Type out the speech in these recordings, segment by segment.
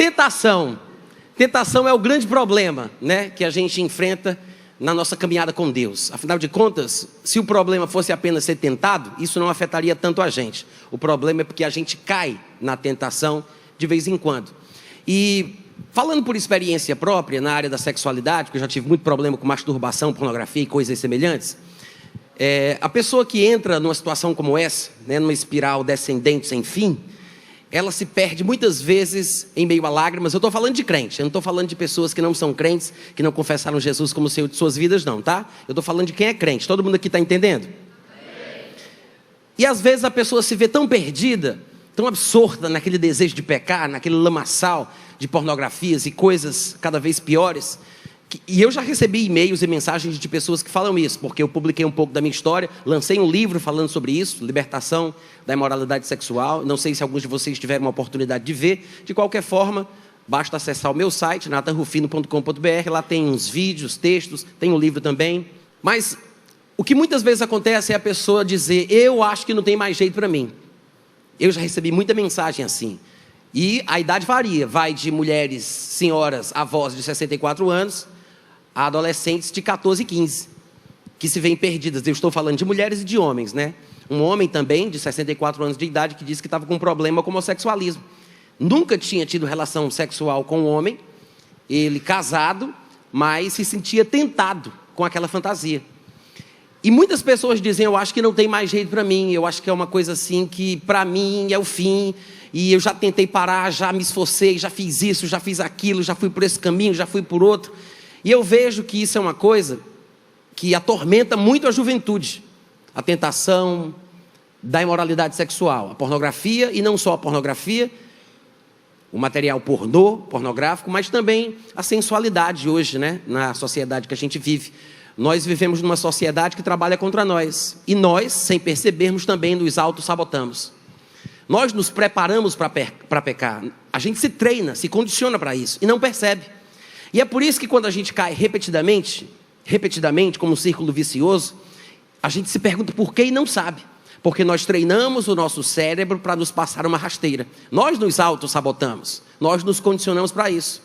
Tentação. Tentação é o grande problema, né, que a gente enfrenta na nossa caminhada com Deus. Afinal de contas, se o problema fosse apenas ser tentado, isso não afetaria tanto a gente. O problema é porque a gente cai na tentação de vez em quando. E falando por experiência própria na área da sexualidade, porque eu já tive muito problema com masturbação, pornografia e coisas semelhantes, a pessoa que entra numa situação como essa, né, numa espiral descendente sem fim, ela se perde muitas vezes em meio a lágrimas. Eu estou falando de crente, eu não estou falando de pessoas que não são crentes, que não confessaram Jesus como Senhor de suas vidas, não, tá? Eu estou falando de quem é crente. Todo mundo aqui está entendendo? E às vezes a pessoa se vê tão perdida, tão absorta naquele desejo de pecar, naquele lamaçal de pornografias e coisas cada vez piores. E eu já recebi e-mails e mensagens de pessoas que falam isso, porque eu publiquei um pouco da minha história, lancei um livro falando sobre isso, Libertação da Imoralidade Sexual. Não sei se alguns de vocês tiveram uma oportunidade de ver. De qualquer forma, basta acessar o meu site, nathanrufino.com.br. Lá tem uns vídeos, textos, tem um livro também. Mas o que muitas vezes acontece é a pessoa dizer: eu acho que não tem mais jeito para mim. Eu já recebi muita mensagem assim. E a idade varia, vai de mulheres, senhoras, avós de 64 anos, a adolescentes de 14 e 15, que se veem perdidas. Eu estou falando de mulheres e de homens, né? Um homem também, de 64 anos de idade, que disse que estava com um problema com homossexualismo. Nunca tinha tido relação sexual com um homem, ele casado, mas se sentia tentado com aquela fantasia. E muitas pessoas dizem: eu acho que não tem mais jeito para mim, eu acho que é uma coisa assim que para mim é o fim, e eu já tentei parar, já me esforcei, já fiz isso, já fiz aquilo, já fui por esse caminho, já fui por outro. E eu vejo que isso é uma coisa que atormenta muito a juventude. A tentação da imoralidade sexual, a pornografia, e não só a pornografia, o material pornográfico, mas também a sensualidade hoje, né, na sociedade que a gente vive. Nós vivemos numa sociedade que trabalha contra nós. E nós, sem percebermos, também nos auto-sabotamos. Nós nos preparamos para pecar. A gente se treina, se condiciona para isso e não percebe. E é por isso que quando a gente cai repetidamente, como um círculo vicioso, a gente se pergunta por quê e não sabe. Porque nós treinamos o nosso cérebro para nos passar uma rasteira. Nós nos auto-sabotamos, nós nos condicionamos para isso.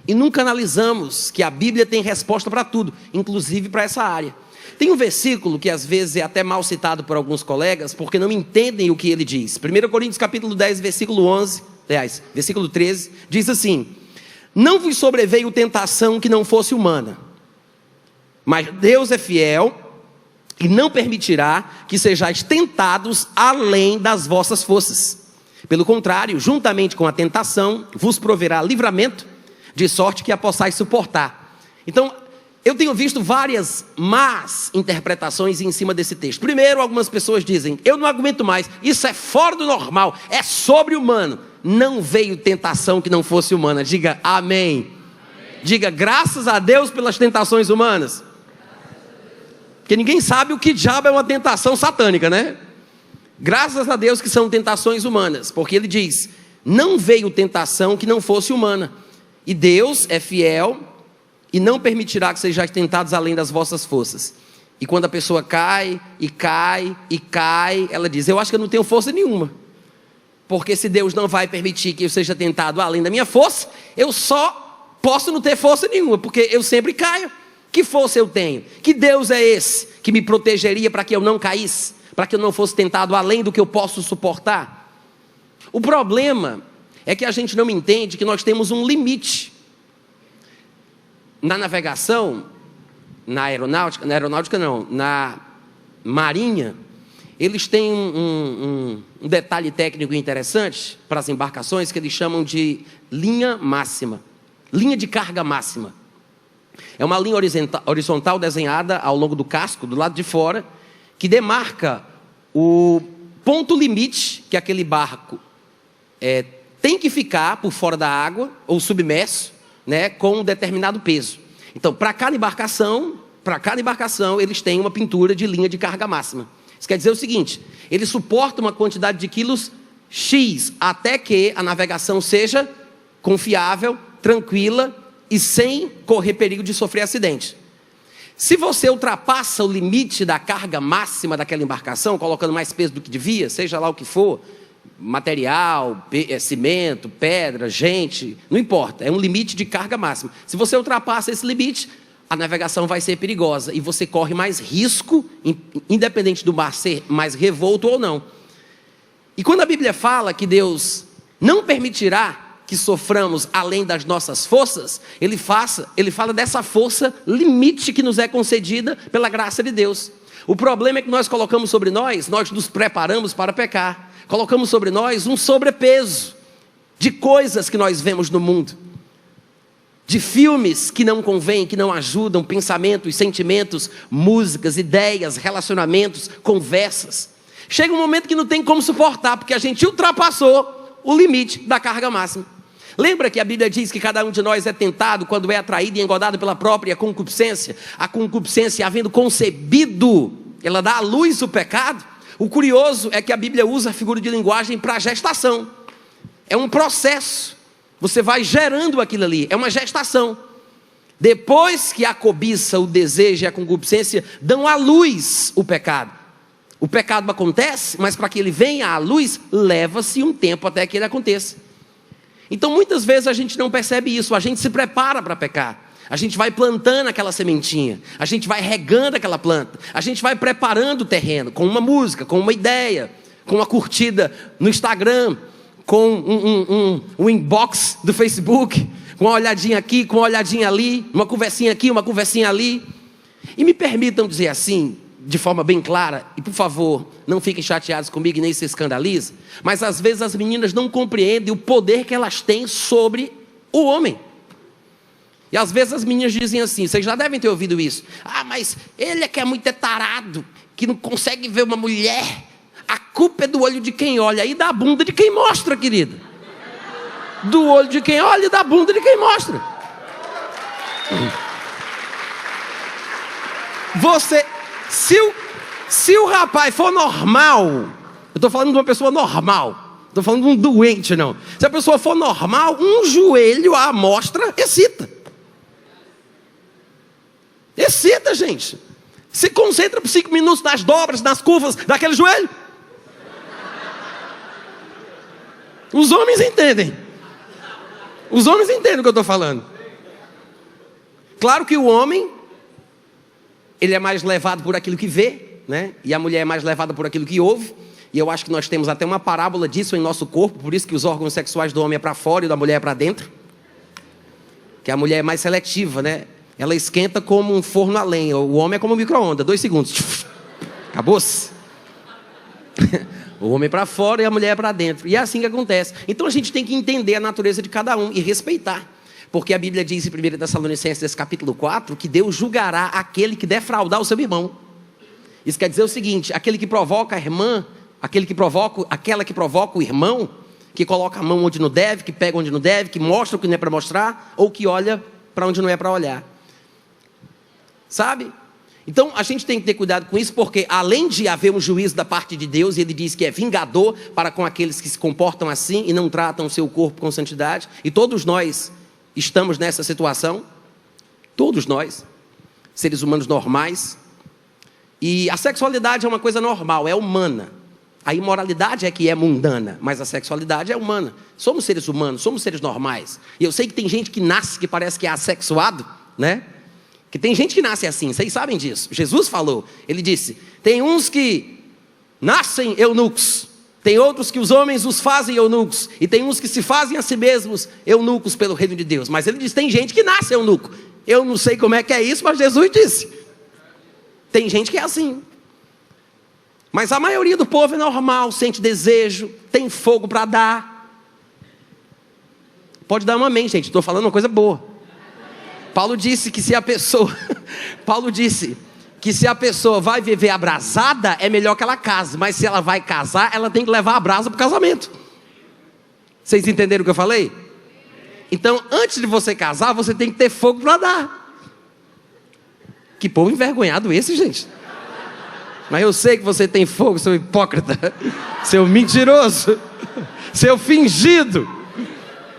E nunca analisamos que a Bíblia tem resposta para tudo, inclusive para essa área. Tem um versículo que às vezes é até mal citado por alguns colegas, porque não entendem o que ele diz. 1 Coríntios capítulo 10, versículo 13, diz assim: não vos sobreveio tentação que não fosse humana, mas Deus é fiel e não permitirá que sejais tentados além das vossas forças. Pelo contrário, juntamente com a tentação, vos proverá livramento, de sorte que a possais suportar. Então, eu tenho visto várias más interpretações em cima desse texto. Primeiro, algumas pessoas dizem: eu não aguento mais, isso é fora do normal, é sobre-humano. Não veio tentação que não fosse humana. Diga amém. Amém. Diga graças a Deus pelas tentações humanas. Porque ninguém sabe o que diabo é uma tentação satânica, né? Graças a Deus que são tentações humanas. Porque ele diz: não veio tentação que não fosse humana. E Deus é fiel e não permitirá que sejais tentados além das vossas forças. E quando a pessoa cai, ela diz: eu acho que eu não tenho força nenhuma. Porque se Deus não vai permitir que eu seja tentado além da minha força, eu só posso não ter força nenhuma, porque eu sempre caio. Que força eu tenho? Que Deus é esse que me protegeria para que eu não caísse, para que eu não fosse tentado além do que eu posso suportar? O problema é que a gente não entende que nós temos um limite. Na navegação, na marinha, eles têm um detalhe técnico interessante para as embarcações que eles chamam de linha máxima, linha de carga máxima. É uma linha horizontal desenhada ao longo do casco, do lado de fora, que demarca o ponto limite que aquele barco tem que ficar por fora da água, ou submerso, né, com um determinado peso. Então, para cada embarcação, eles têm uma pintura de linha de carga máxima. Isso quer dizer o seguinte: ele suporta uma quantidade de quilos X, até que a navegação seja confiável, tranquila e sem correr perigo de sofrer acidente. Se você ultrapassa o limite da carga máxima daquela embarcação, colocando mais peso do que devia, seja lá o que for, material, cimento, pedra, gente, não importa, é um limite de carga máxima. Se você ultrapassa esse limite, a navegação vai ser perigosa e você corre mais risco, independente do mar ser mais revolto ou não. E quando a Bíblia fala que Deus não permitirá que soframos além das nossas forças, ele fala dessa força limite que nos é concedida pela graça de Deus. O problema é que nós colocamos sobre nós nos preparamos para pecar, colocamos sobre nós um sobrepeso de coisas que nós vemos no mundo, de filmes que não convêm, que não ajudam, pensamentos, sentimentos, músicas, ideias, relacionamentos, conversas. Chega um momento que não tem como suportar, porque a gente ultrapassou o limite da carga máxima. Lembra que a Bíblia diz que cada um de nós é tentado quando é atraído e engodado pela própria concupiscência? A concupiscência, havendo concebido, ela dá à luz o pecado. O curioso é que a Bíblia usa a figura de linguagem para gestação. É um processo. Você vai gerando aquilo ali, é uma gestação. Depois que a cobiça, o desejo e a concupiscência dão à luz o pecado. O pecado acontece, mas para que ele venha à luz, leva-se um tempo até que ele aconteça. Então muitas vezes a gente não percebe isso, a gente se prepara para pecar. A gente vai plantando aquela sementinha, a gente vai regando aquela planta, a gente vai preparando o terreno com uma música, com uma ideia, com uma curtida no Instagram, com um inbox do Facebook, com uma olhadinha aqui, com uma olhadinha ali, uma conversinha aqui, uma conversinha ali. E me permitam dizer assim, de forma bem clara, e por favor, não fiquem chateados comigo e nem se escandalizem, mas às vezes as meninas não compreendem o poder que elas têm sobre o homem. E às vezes as meninas dizem assim, vocês já devem ter ouvido isso: ah, mas ele é que é muito tarado, que não consegue ver uma mulher. A culpa é do olho de quem olha e da bunda de quem mostra, querida. Do olho de quem olha e da bunda de quem mostra. Se o rapaz for normal, eu estou falando de uma pessoa normal, estou falando de um doente não. Se a pessoa for normal, um joelho à amostra excita. Excita, gente. Se concentra por 5 minutos nas dobras, nas curvas daquele joelho. Os homens entendem. Os homens entendem o que eu estou falando. Claro que o homem, ele é mais levado por aquilo que vê, né? E a mulher é mais levada por aquilo que ouve. E eu acho que nós temos até uma parábola disso em nosso corpo. Por isso que os órgãos sexuais do homem é para fora e da mulher é para dentro. Que a mulher é mais seletiva, né? Ela esquenta como um forno a lenha. O homem é como um micro-ondas, 2 segundos. Acabou-se. O homem é para fora e a mulher é para dentro. E é assim que acontece. Então a gente tem que entender a natureza de cada um e respeitar. Porque a Bíblia diz em 1 Tessalonicenses capítulo 4 que Deus julgará aquele que defraudar o seu irmão. Isso quer dizer o seguinte: aquele que provoca a irmã, aquela que provoca o irmão, que coloca a mão onde não deve, que pega onde não deve, que mostra o que não é para mostrar, ou que olha para onde não é para olhar. Sabe? Então a gente tem que ter cuidado com isso, porque além de haver um juízo da parte de Deus, e ele diz que é vingador para com aqueles que se comportam assim e não tratam o seu corpo com santidade, e todos nós estamos nessa situação, todos nós, seres humanos normais. E a sexualidade é uma coisa normal, é humana. A imoralidade é que é mundana, mas a sexualidade é humana. Somos seres humanos, somos seres normais. E eu sei que tem gente que nasce que parece que é assexuado, né? Que tem gente que nasce assim, vocês sabem disso. Jesus falou, ele disse: tem uns que nascem eunucos, tem outros que os homens os fazem eunucos, e tem uns que se fazem a si mesmos eunucos pelo reino de Deus. Mas ele diz, tem gente que nasce eunuco. Eu não sei como é que é isso, mas Jesus disse. Tem gente que é assim. Mas a maioria do povo é normal, sente desejo, tem fogo para dar. Pode dar um amém, gente, estou falando uma coisa boa. Paulo disse que se a pessoa vai viver abrasada, é melhor que ela case. Mas se ela vai casar, ela tem que levar a brasa para o casamento. Vocês entenderam o que eu falei? Então, antes de você casar, você tem que ter fogo para dar. Que povo envergonhado esse, gente. Mas eu sei que você tem fogo, seu hipócrita, seu mentiroso, seu fingido.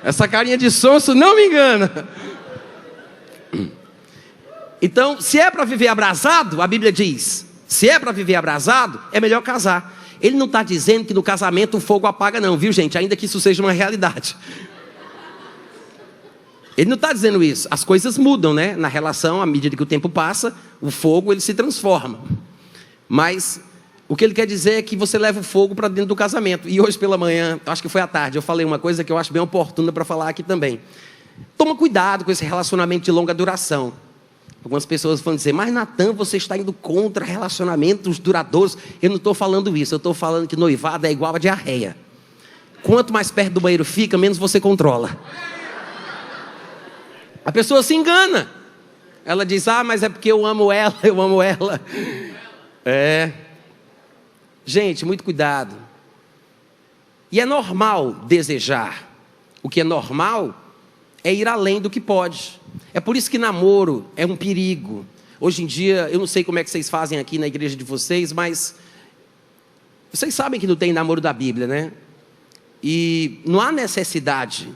Essa carinha de sonso não me engana. Então, se é para viver abrasado, a Bíblia diz, se é para viver abrasado, é melhor casar. Ele não está dizendo que no casamento o fogo apaga não, viu gente? Ainda que isso seja uma realidade. Ele não está dizendo isso. As coisas mudam, né? Na relação, à medida que o tempo passa, o fogo ele se transforma. Mas o que ele quer dizer é que você leva o fogo para dentro do casamento. E hoje pela manhã, acho que foi à tarde, eu falei uma coisa que eu acho bem oportuna para falar aqui também. Toma cuidado com esse relacionamento de longa duração. Algumas pessoas vão dizer, mas Natan, você está indo contra relacionamentos duradouros. Eu não estou falando isso, eu estou falando que noivado é igual a diarreia. Quanto mais perto do banheiro fica, menos você controla. A pessoa se engana. Ela diz, mas é porque eu amo ela. Gente, muito cuidado. E é normal desejar. O que é normal é ir além do que pode. É por isso que namoro é um perigo. Hoje em dia, eu não sei como é que vocês fazem aqui na igreja de vocês, mas vocês sabem que não tem namoro da Bíblia, né? E não há necessidade,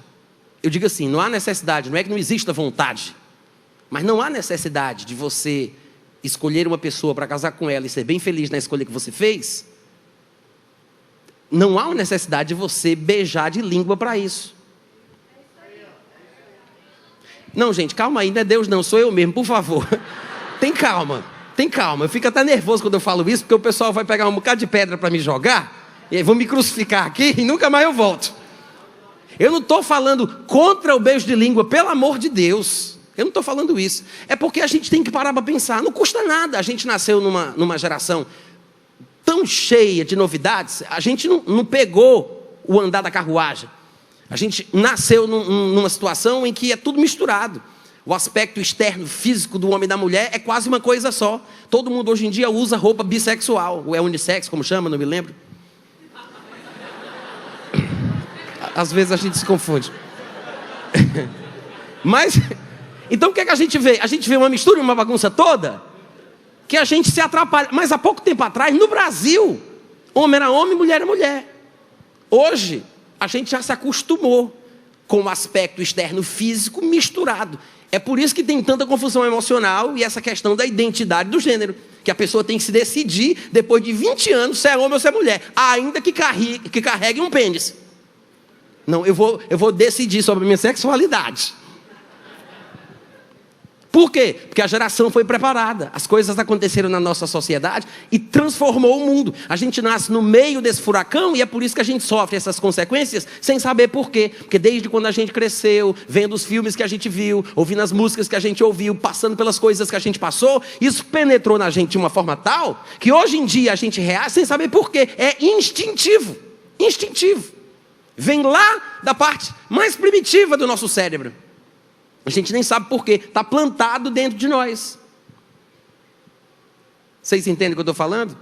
eu digo assim, não há necessidade, não é que não exista vontade, mas não há necessidade de você escolher uma pessoa para casar com ela e ser bem feliz na escolha que você fez. Não há uma necessidade de você beijar de língua para isso. Não, gente, calma aí, não é Deus não, sou eu mesmo, por favor. Tem calma. Eu fico até nervoso quando eu falo isso, porque o pessoal vai pegar um bocado de pedra para me jogar, e aí vão me crucificar aqui e nunca mais eu volto. Eu não estou falando contra o beijo de língua, pelo amor de Deus. Eu não estou falando isso. É porque a gente tem que parar para pensar, não custa nada. A gente nasceu numa geração tão cheia de novidades, a gente não pegou o andar da carruagem. A gente nasceu numa situação em que é tudo misturado. O aspecto externo, físico do homem e da mulher é quase uma coisa só. Todo mundo hoje em dia usa roupa bissexual, ou é unissex, como chama, não me lembro. Às vezes a gente se confunde. Mas, então o que é que a gente vê? A gente vê uma mistura, uma bagunça toda, que a gente se atrapalha. Mas há pouco tempo atrás, no Brasil, homem era homem, mulher era mulher. Hoje, a gente já se acostumou com o aspecto externo físico misturado. É por isso que tem tanta confusão emocional e essa questão da identidade do gênero. Que a pessoa tem que se decidir, depois de 20 anos, se é homem ou se é mulher. Ainda que carregue um pênis. Não, eu vou decidir sobre a minha sexualidade. Por quê? Porque a geração foi preparada. As coisas aconteceram na nossa sociedade e transformou o mundo. A gente nasce no meio desse furacão e é por isso que a gente sofre essas consequências sem saber por quê. Porque desde quando a gente cresceu, vendo os filmes que a gente viu, ouvindo as músicas que a gente ouviu, passando pelas coisas que a gente passou, isso penetrou na gente de uma forma tal que hoje em dia a gente reage sem saber por quê. É instintivo. Instintivo. Vem lá da parte mais primitiva do nosso cérebro. A gente nem sabe por quê. Está plantado dentro de nós. Vocês entendem o que eu estou falando?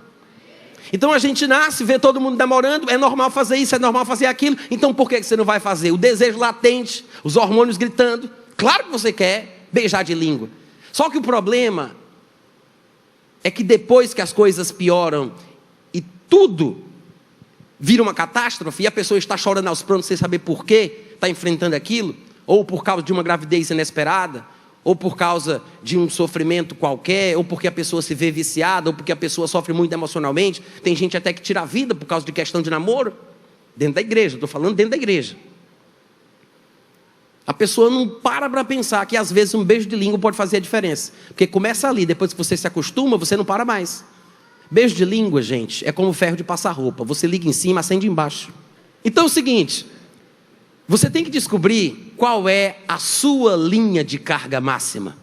Então a gente nasce, vê todo mundo namorando. É normal fazer isso, é normal fazer aquilo. Então por que você não vai fazer? O desejo latente, os hormônios gritando. Claro que você quer beijar de língua. Só que o problema é que depois que as coisas pioram e tudo vira uma catástrofe, e a pessoa está chorando aos prantos sem saber por quê, está enfrentando aquilo, ou por causa de uma gravidez inesperada, ou por causa de um sofrimento qualquer, ou porque a pessoa se vê viciada, ou porque a pessoa sofre muito emocionalmente. Tem gente até que tira a vida por causa de questão de namoro, dentro da igreja, estou falando dentro da igreja. A pessoa não para pensar que às vezes um beijo de língua pode fazer a diferença, porque começa ali, depois que você se acostuma, você não para mais. Beijo de língua, gente, é como ferro de passar roupa, você liga em cima, acende embaixo. Então é o seguinte, você tem que descobrir qual é a sua linha de carga máxima.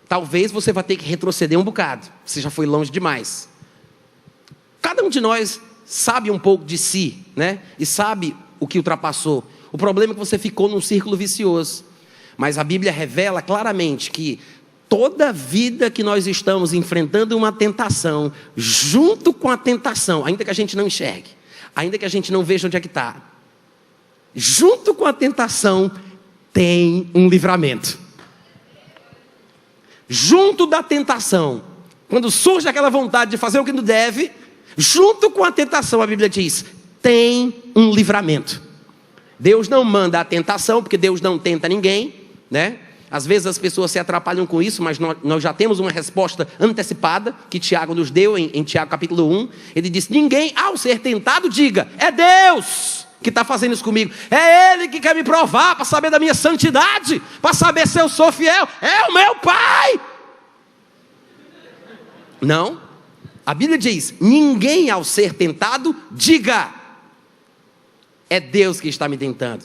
Talvez você vai ter que retroceder um bocado, você já foi longe demais. Cada um de nós sabe um pouco de si, né? E sabe o que ultrapassou. O problema é que você ficou num círculo vicioso. Mas a Bíblia revela claramente que toda vida que nós estamos enfrentando uma tentação, junto com a tentação, ainda que a gente não enxergue, ainda que a gente não veja onde é que está, junto com a tentação, tem um livramento. Junto da tentação, quando surge aquela vontade de fazer o que não deve, junto com a tentação, a Bíblia diz, tem um livramento. Deus não manda a tentação, porque Deus não tenta ninguém, né? Às vezes as pessoas se atrapalham com isso, mas nós já temos uma resposta antecipada, que Tiago nos deu em Tiago capítulo 1. Ele diz: ninguém ao ser tentado diga, é Deus que está fazendo isso comigo, é Ele que quer me provar, para saber da minha santidade, para saber se eu sou fiel, é o meu Pai. Não, a Bíblia diz: ninguém ao ser tentado diga, é Deus que está me tentando.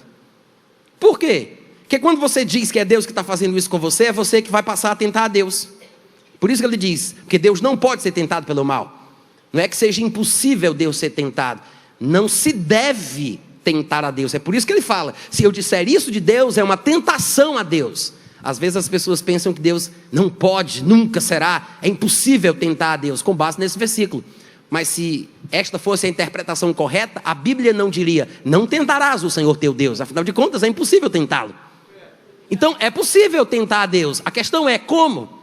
Por quê? Porque quando você diz que é Deus que está fazendo isso com você, é você que vai passar a tentar a Deus. Por isso que ele diz, porque Deus não pode ser tentado pelo mal. Não é que seja impossível Deus ser tentado, não se deve tentar a Deus. É por isso que ele fala, se eu disser isso de Deus, é uma tentação a Deus. Às vezes as pessoas pensam que Deus não pode, nunca será, é impossível tentar a Deus, com base nesse versículo. Mas se esta fosse a interpretação correta, a Bíblia não diria, não tentarás o Senhor teu Deus. Afinal de contas, é impossível tentá-lo. Então é possível tentar a Deus, a questão é como.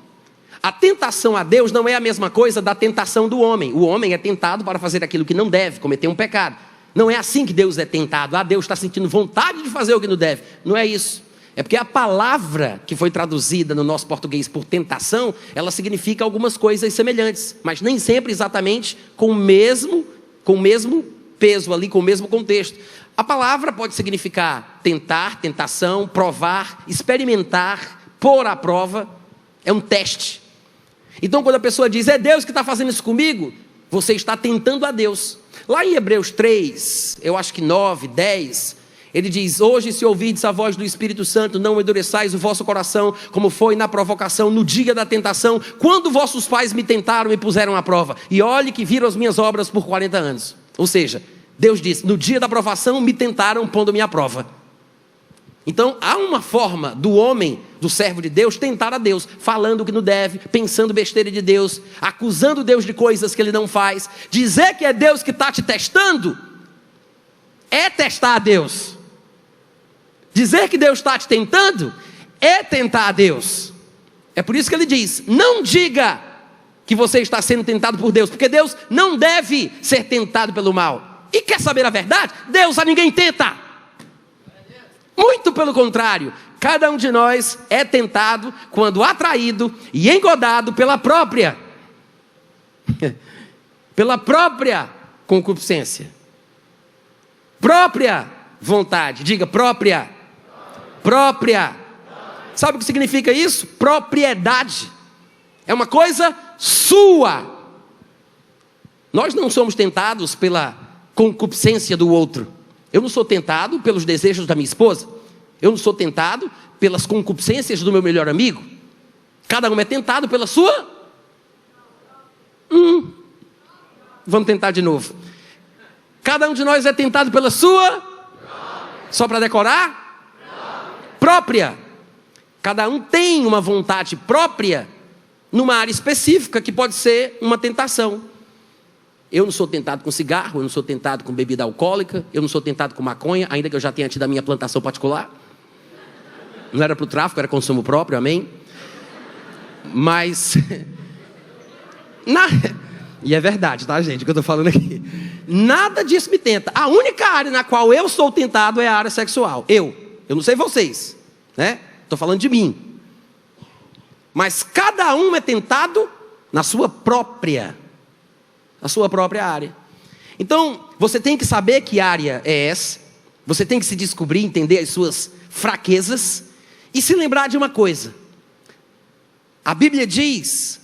A tentação a Deus não é a mesma coisa da tentação do homem. O homem é tentado para fazer aquilo que não deve, cometer um pecado. Não é assim que Deus é tentado. Deus está sentindo vontade de fazer o que não deve. Não é isso. É porque a palavra que foi traduzida no nosso português por tentação, ela significa algumas coisas semelhantes, mas nem sempre exatamente com o mesmo peso ali, com o mesmo contexto. A palavra pode significar tentar, tentação, provar, experimentar, pôr à prova. É um teste. Então quando a pessoa diz, é Deus que está fazendo isso comigo, você está tentando a Deus. Lá em Hebreus 3, eu acho que 9, 10, ele diz, hoje se ouvides a voz do Espírito Santo, não endureçais o vosso coração, como foi na provocação, no dia da tentação, quando vossos pais me tentaram e puseram à prova, e olhe que viram as minhas obras por 40 anos. Ou seja, Deus diz, no dia da provação me tentaram pondo-me à prova. Então há uma forma do homem, do servo de Deus, tentar a Deus, falando o que não deve, pensando besteira de Deus, acusando Deus de coisas que Ele não faz. Dizer que é Deus que está te testando, é testar a Deus. Dizer que Deus está te tentando, é tentar a Deus. É por isso que Ele diz, não diga que você está sendo tentado por Deus, porque Deus não deve ser tentado pelo mal. E quer saber a verdade? Deus a ninguém tenta. Muito pelo contrário, cada um de nós é tentado quando atraído e engodado pela própria concupiscência, própria vontade. Diga própria. Sabe o que significa isso? Propriedade. É uma coisa sua. Nós não somos tentados pela concupiscência do outro. Eu não sou tentado pelos desejos da minha esposa. Eu não sou tentado pelas concupiscências do meu melhor amigo. Cada um é tentado pela sua. Vamos tentar de novo. Cada um de nós é tentado pela sua. Só para decorar? Própria. Cada um tem uma vontade própria numa área específica que pode ser uma tentação. Eu não sou tentado com cigarro, eu não sou tentado com bebida alcoólica, eu não sou tentado com maconha, ainda que eu já tenha tido a minha plantação particular. Não era para o tráfico, era consumo próprio, amém? Mas, e é verdade, tá, gente, o que eu estou falando aqui. Nada disso me tenta. A única área na qual eu sou tentado é a área sexual. Eu não sei vocês, né? Estou falando de mim. Mas cada um é tentado na sua própria área. Então, você tem que saber que área é essa. Você tem que se descobrir, entender as suas fraquezas e se lembrar de uma coisa. A Bíblia diz,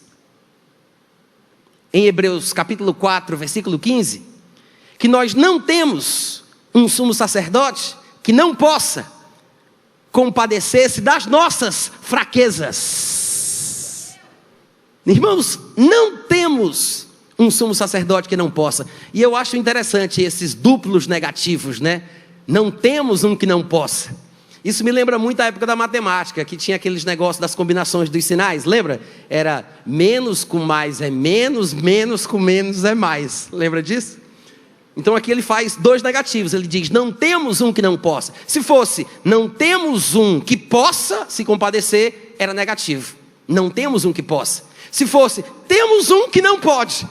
em Hebreus capítulo 4, versículo 15, que nós não temos um sumo sacerdote que não possa compadecer-se das nossas fraquezas. Irmãos, não temos um sumo sacerdote que não possa. E eu acho interessante esses duplos negativos, né? Não temos um que não possa. Isso me lembra muito a época da matemática, que tinha aqueles negócios das combinações dos sinais, lembra? Era menos com mais é menos, menos com menos é mais. Lembra disso? Então aqui ele faz dois negativos. Ele diz, não temos um que não possa. Se fosse, não temos um que possa se compadecer, era negativo. Não temos um que possa. Se fosse, temos um que não pode,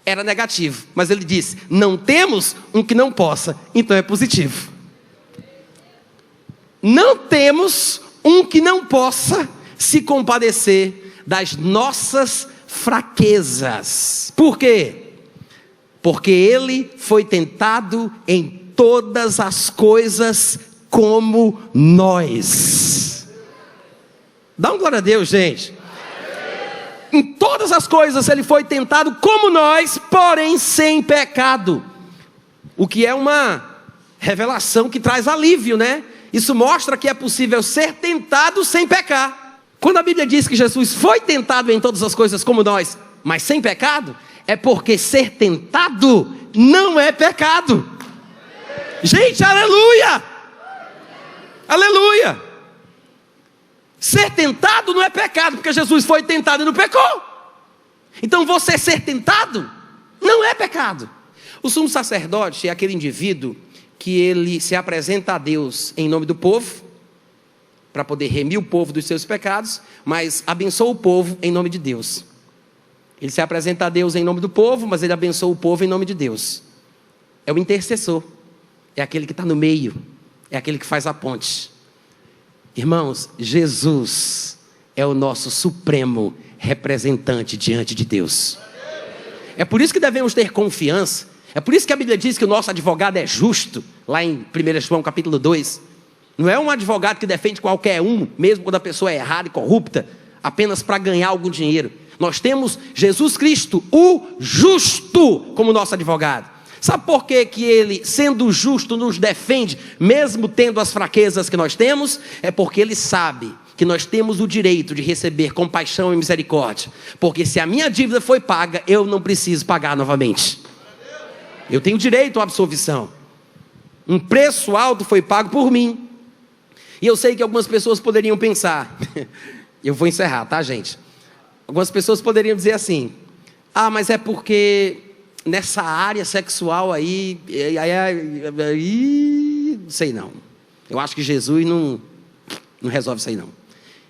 era negativo. Mas ele disse, não temos um que não possa, então é positivo. Não temos Um que não possa se compadecer das nossas fraquezas. Por quê? Porque ele foi tentado em todas as coisas como nós. Dá um glória a Deus, gente. Em todas as coisas ele foi tentado como nós, porém sem pecado. O que é uma revelação que traz alívio, né? Isso mostra que é possível ser tentado sem pecar. Quando a Bíblia diz que Jesus foi tentado em todas as coisas como nós, mas sem pecado, é porque ser tentado não é pecado. Gente, aleluia! Aleluia! Ser tentado não é pecado, porque Jesus foi tentado e não pecou. Então você ser tentado não é pecado. O sumo sacerdote é aquele indivíduo que ele se apresenta a Deus em nome do povo, para poder remir o povo dos seus pecados, mas abençoa o povo em nome de Deus. Ele se apresenta a Deus em nome do povo, mas ele abençoa o povo em nome de Deus. É o intercessor, é aquele que está no meio, é aquele que faz a ponte. Irmãos, Jesus é o nosso supremo representante diante de Deus. É por isso que devemos ter confiança. É por isso que a Bíblia diz que o nosso advogado é justo, lá em 1 João capítulo 2. Não é um advogado que defende qualquer um, mesmo quando a pessoa é errada e corrupta, apenas para ganhar algum dinheiro. Nós temos Jesus Cristo, o justo, como nosso advogado. Sabe por que que ele, sendo justo, nos defende, mesmo tendo as fraquezas que nós temos? É porque ele sabe que nós temos o direito de receber compaixão e misericórdia. Porque se a minha dívida foi paga, eu não preciso pagar novamente. Eu tenho direito à absolvição. Um preço alto foi pago por mim. E eu sei que algumas pessoas poderiam pensar, eu vou encerrar, tá, gente? Algumas pessoas poderiam dizer assim, mas é porque nessa área sexual aí, sei não. Eu acho que Jesus não resolve isso aí não.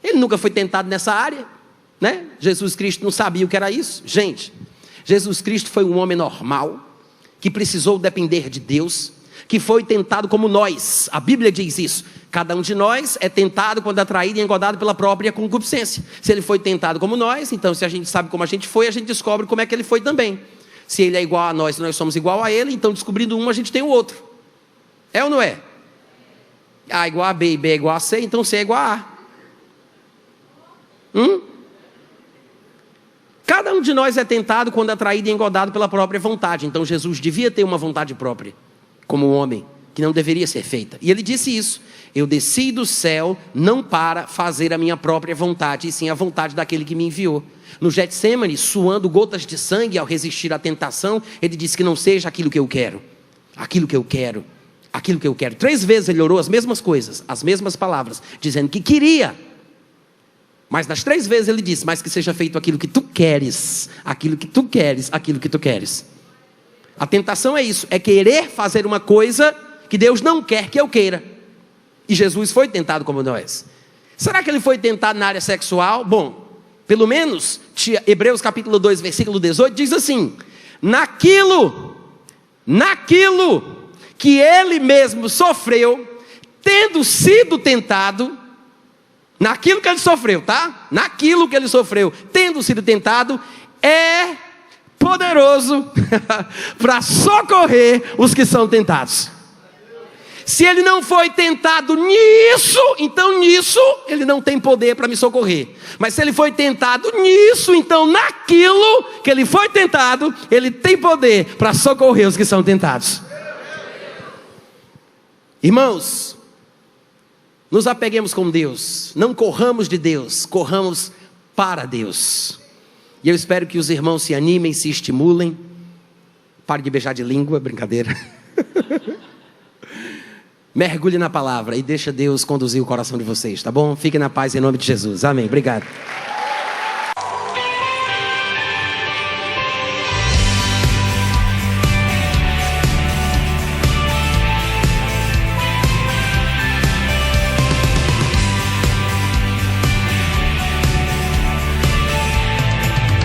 Ele nunca foi tentado nessa área, né? Jesus Cristo não sabia o que era isso. Gente, Jesus Cristo foi um homem normal, que precisou depender de Deus, que foi tentado como nós. A Bíblia diz isso. Cada um de nós é tentado quando atraído e engodado pela própria concupiscência. Se ele foi tentado como nós, então se a gente sabe como a gente descobre como é que ele foi também. Se ele é igual a nós, nós somos igual a ele, então descobrindo um, a gente tem o outro. É ou não é? A é igual a B e B é igual a C, então C é igual a A. Cada um de nós é tentado quando atraído e engodado pela própria vontade. Então Jesus devia ter uma vontade própria, como um homem, que não deveria ser feita. E ele disse isso: eu desci do céu não para fazer a minha própria vontade, e sim a vontade daquele que me enviou. No Getsemane, suando gotas de sangue ao resistir à tentação, ele disse que não seja aquilo que eu quero, aquilo que eu quero, aquilo que eu quero. 3 vezes ele orou as mesmas coisas, as mesmas palavras, dizendo que queria. Mas nas 3 vezes ele disse, mas que seja feito aquilo que tu queres, aquilo que tu queres, aquilo que tu queres. A tentação é isso, é querer fazer uma coisa que Deus não quer que eu queira. E Jesus foi tentado como nós. Será que ele foi tentado na área sexual? Bom, pelo menos Hebreus capítulo 2, versículo 18 diz assim: naquilo que ele mesmo sofreu, tendo sido tentado, naquilo que ele sofreu, tá? Naquilo que ele sofreu, tendo sido tentado, é poderoso para socorrer os que são tentados. Se ele não foi tentado nisso, então nisso ele não tem poder para me socorrer. Mas se ele foi tentado nisso, então naquilo que ele foi tentado, ele tem poder para socorrer os que são tentados. Irmãos, nos apeguemos com Deus, não corramos de Deus, corramos para Deus. E eu espero que os irmãos se animem, se estimulem. Pare de beijar de língua, brincadeira. Mergulhe na palavra e deixa Deus conduzir o coração de vocês, tá bom? Fiquem na paz em nome de Jesus, amém, obrigado.